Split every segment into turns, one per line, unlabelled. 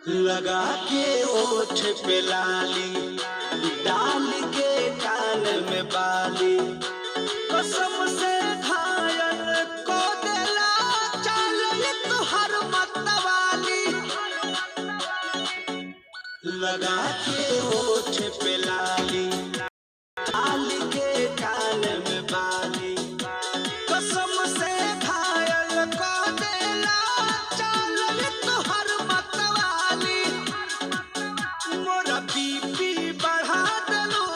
लगा के ओठ पे लाली, डाल के कान में बाली, कसम से घायल को देला चाल तुहर मतवाली। लगा के ओठ पे लाली, डाल के कान में बाली, कसम से घायल को देला चाल तुहर मतवाली। मोरा बीपी बढ़ा देलू,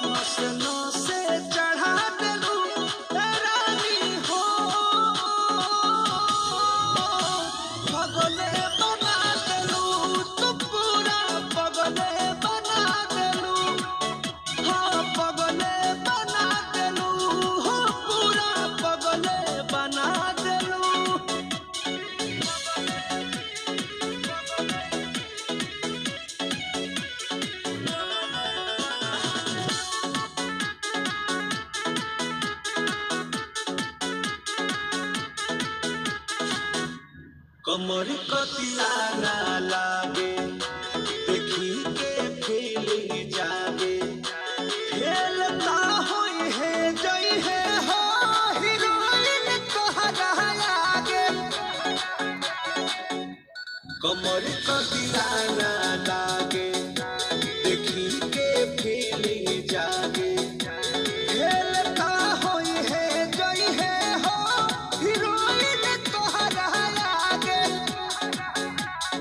नस नसे चढ़ा देलू रानी हो, पगले बना देलू तू पूरा पगले बना देलू। हाँ पगले बना देलू, हो पूरा पगले बना देलू। कमर कतिया ना लागे, देखी के फीलिंग जागे, खेलता होई है जई है हो हीरोइन तोहरा आगे। कमर कतिया ना लागे, देखी के फीलिंग जागे, खेलता होई है जई है हो हीरोइन तोहरा आगे।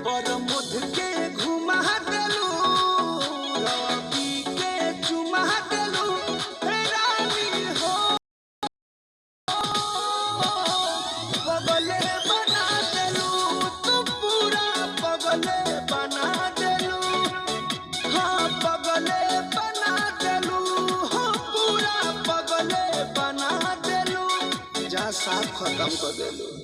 पर मुझ के घुमा देलू, रवि के चुमा देलू रानी हो, पगले बना देलू तू पूरा पगले बना देलू। हाँ पगले बना देलू, हो पूरा पगले बना देलू। जा साफ खत्म कर देलू।